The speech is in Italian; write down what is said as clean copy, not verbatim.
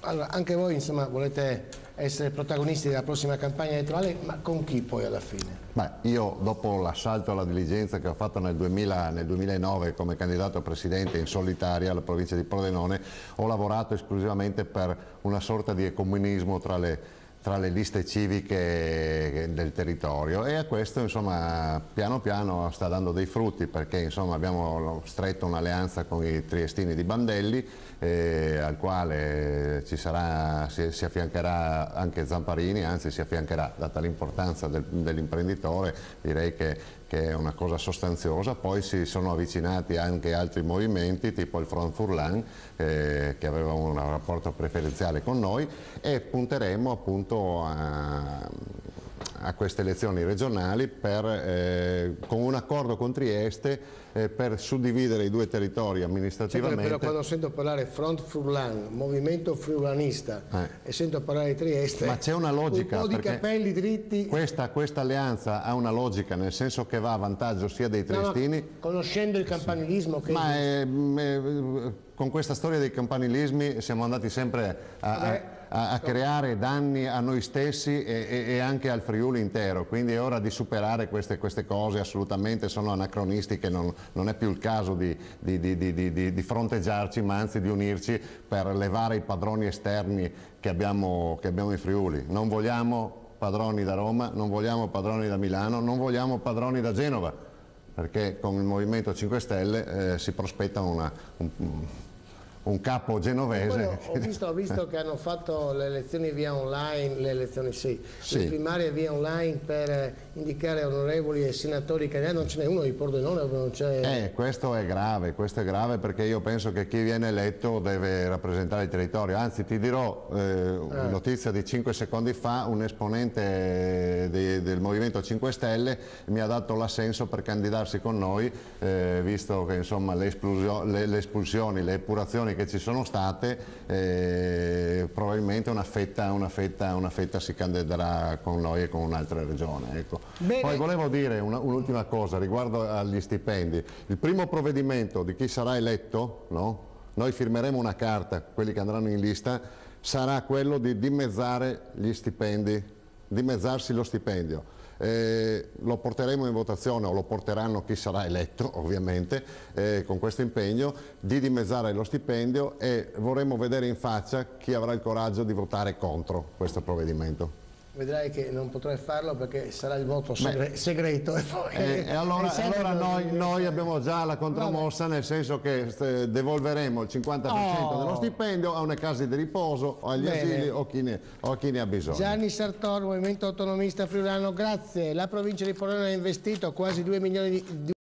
Allora, anche voi insomma volete essere protagonisti della prossima campagna elettorale, ma con chi poi alla fine? Beh, io dopo l'assalto alla diligenza che ho fatto nel 2009 come candidato a presidente in solitaria alla provincia di Pordenone, ho lavorato esclusivamente per una sorta di ecumenismo tra le liste civiche del territorio, e a questo insomma piano piano sta dando dei frutti, perché insomma abbiamo stretto un'alleanza con i triestini di Bandelli, al quale si affiancherà anche Zamparini, anzi si affiancherà, data l'importanza dell'imprenditore, direi che è una cosa sostanziosa. Poi si sono avvicinati anche altri movimenti tipo il Front Furlan, che aveva un rapporto preferenziale con noi, e punteremo appunto a queste elezioni regionali con un accordo con Trieste per suddividere i due territori amministrativamente. Però quando sento parlare Front Furlan, movimento friulanista, e sento parlare di Trieste, ma c'è una logica, un po' di capelli dritti. Questa alleanza ha una logica, nel senso che va a vantaggio sia dei triestini, no, conoscendo il campanilismo che con questa storia dei campanilismi siamo andati sempre a creare danni a noi stessi e anche al Friuli intero, quindi è ora di superare queste cose, assolutamente sono anacronistiche, non è più il caso di fronteggiarci, ma anzi di unirci per levare i padroni esterni che abbiamo in Friuli. Non vogliamo padroni da Roma, non vogliamo padroni da Milano, non vogliamo padroni da Genova, perché con il Movimento 5 Stelle si prospetta un capo genovese. Ho visto che hanno fatto le elezioni via online, le primarie via online per indicare onorevoli e senatori candidati. Non ce n'è uno di Pordenone, non c'è. Questo è grave perché io penso che chi viene eletto deve rappresentare il territorio. Anzi, ti dirò, notizia di 5 secondi fa, un esponente del Movimento 5 Stelle mi ha dato l'assenso per candidarsi con noi, visto che insomma le espulsioni, le epurazioni che ci sono state, probabilmente una fetta si candiderà con noi e con un'altra regione, ecco. Poi volevo dire un'ultima cosa riguardo agli stipendi. Il primo provvedimento di chi sarà eletto, no? Noi firmeremo una carta, quelli che andranno in lista, sarà quello di dimezzare gli stipendi, dimezzarsi lo stipendio. Lo porteremo in votazione, o lo porteranno chi sarà eletto ovviamente, con questo impegno di dimezzare lo stipendio, e vorremmo vedere in faccia chi avrà il coraggio di votare contro questo provvedimento. Vedrai che non potrai farlo perché sarà il voto segreto. E allora noi abbiamo già la contromossa, nel senso che devolveremo il 50% dello stipendio a una casa di riposo, o agli asili, o a chi ne ha bisogno. Gianni Sartor, Movimento Autonomista Friulano, grazie. La provincia di Pordenone ha investito quasi 2 milioni di